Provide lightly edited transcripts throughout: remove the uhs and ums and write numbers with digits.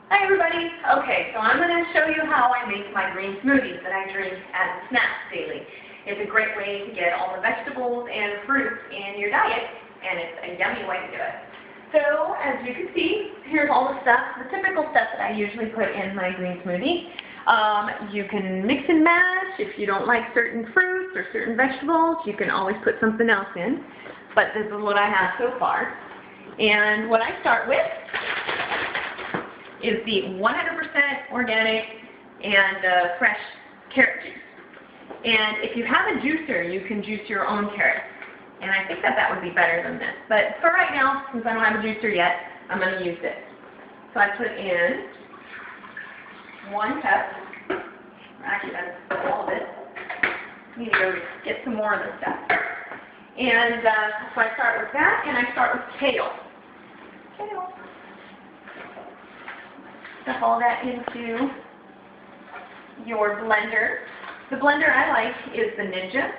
Hi everybody. Okay, so I'm going to show you how I make my green smoothies that I drink as a snack daily. It's a great way to get all the vegetables and fruits in your diet, and it's a yummy way to do it. So, as you can see, here's all the stuff, the typical stuff that I usually put in my green smoothie. You can mix and match. If you don't like certain fruits or certain vegetables, you can always put something else in. But this is what I have so far. And what I start with is the 100% organic and fresh carrot juice. And if you have a juicer, you can juice your own carrots. And I think that that would be better than this. But for right now, since I don't have a juicer yet, I'm going to use this. So I put in 1 cup. Actually, that's all of it. I need to go get some more of this stuff. And so I start with that, and I start with kale. Stuff all that into your blender. The blender I like is the Ninja.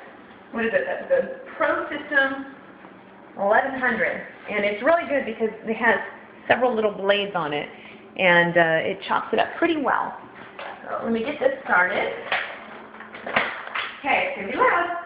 What is it? The Pro System 1100. And it's really good because it has several little blades on it, and it chops it up pretty well. So let me get this started. Okay, it's going to be loud.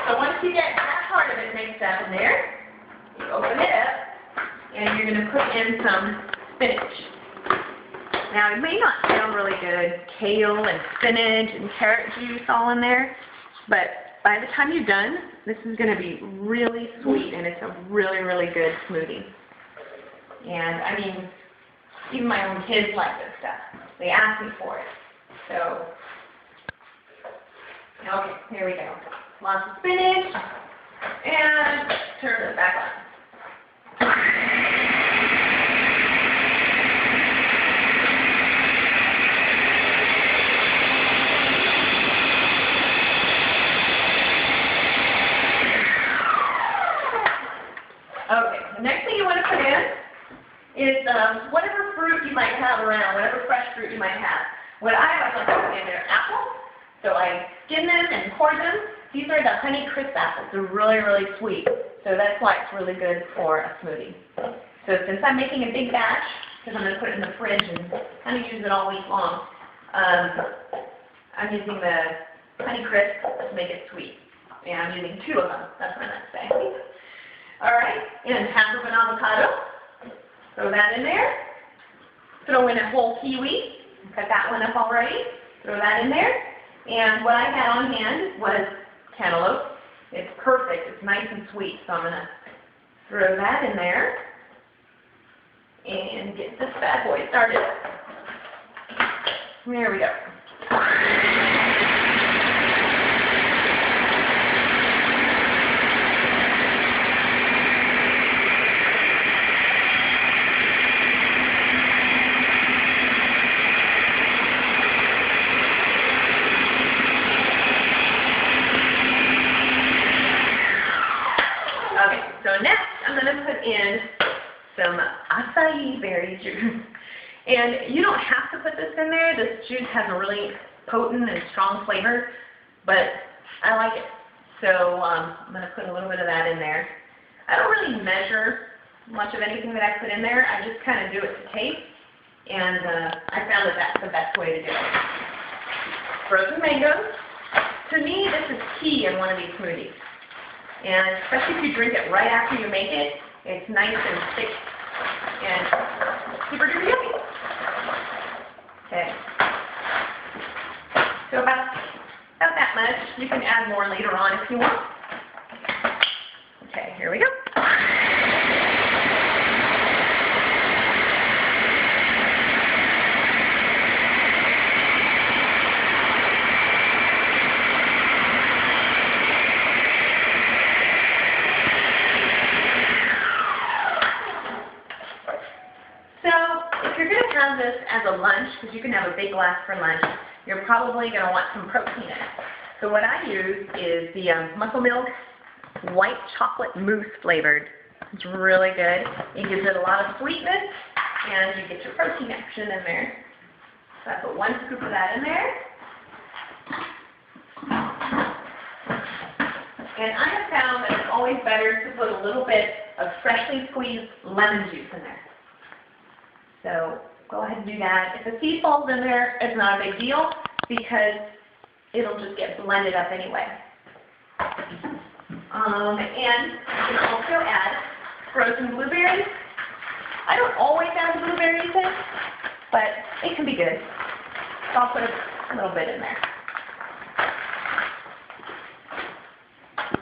So once you get that part of it mixed up in there, you open it up, and you're going to put in some spinach. Now, it may not sound really good, kale and spinach and carrot juice all in there, but by the time you're done, this is going to be really sweet, and it's a really, really good smoothie. And, I mean, even my own kids like this stuff. They ask me for it. So, okay, here we go. Lots of spinach, and turn it back on. Okay, the next thing you want to put in is whatever fruit you might have around, whatever fresh fruit you might have. What I like to put in there, apples. So I skin them and core them. These are the Honey Crisp apples. They're really, really sweet. So that's why it's really good for a smoothie. So since I'm making a big batch, because I'm going to put it in the fridge and kind of use it all week long, I'm using the Honey Crisp to make it sweet. And I'm using 2 of them. That's what I meant to say. All right, and half of an avocado. Throw that in there. Throw in a whole kiwi. Cut that one up already. Throw that in there. And what I had on hand was cantaloupe. It's perfect. It's nice and sweet. So I'm going to throw that in there and get this bad boy started. There we go. Okay, so next I'm going to put in some acai berry juice. And you don't have to put this in there. This juice has a really potent and strong flavor, but I like it. So I'm going to put a little bit of that in there. I don't really measure much of anything that I put in there. I just kind of do it to taste, and I found that that's the best way to do it. Frozen mangoes. To me, this is key in one of these smoothies. And especially if you drink it right after you make it, it's nice and thick and super duper yummy. Okay. So about that much. You can add more later on if you want. Okay, here we go. you're going to have this as a lunch, because you can have a big glass for lunch, you're probably going to want some protein in it. So what I use is the Muscle Milk white chocolate mousse flavored. It's really good. It gives it a lot of sweetness, and you get your protein action in there. So I put 1 scoop of that in there. And I have found that it's always better to put a little bit of freshly squeezed lemon juice in there. So go ahead and do that. If a seed falls in there, it's not a big deal because it'll just get blended up anyway. And you can also add frozen blueberries. I don't always add blueberries in, but it can be good. So I'll put a little bit in there.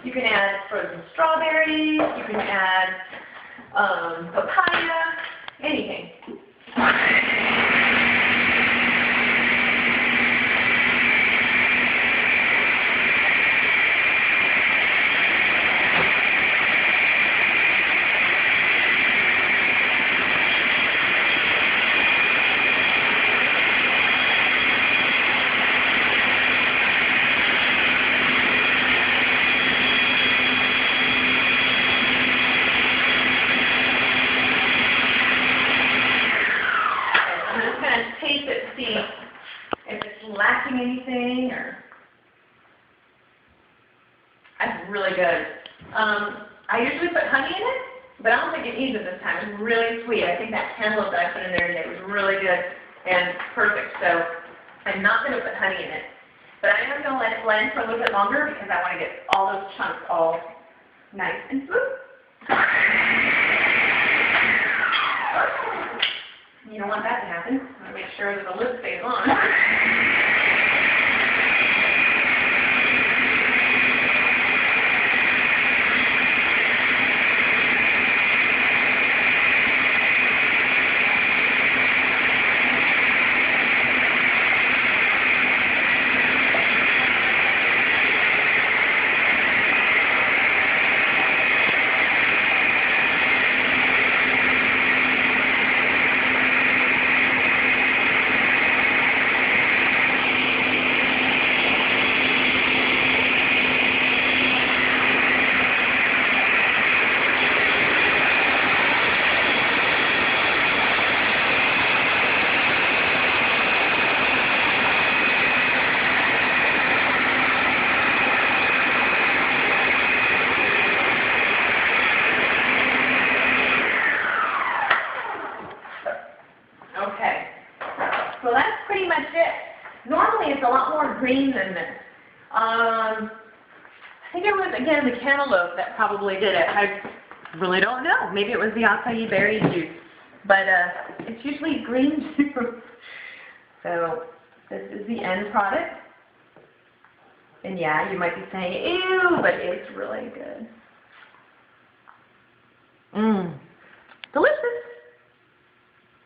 You can add frozen strawberries, you can add papaya, anything. Taste it, see if it's lacking anything, or that's really good. I usually put honey in it, but I don't think it needs it this time. It's really sweet. I think that cantaloupe that I put in there today was really good and perfect. So I'm not going to put honey in it, but I am going to let it blend for a little bit longer because I want to get all those chunks all nice and smooth. You don't want that to happen. I want to make sure that the lid stays on. Okay, so that's pretty much it. Normally it's a lot more green than this. I think it was, again, the cantaloupe that probably did it. I really don't know. Maybe it was the acai berry juice. But it's usually green juice. So this is the end product. And yeah, you might be saying, ew, but it's really good. Delicious.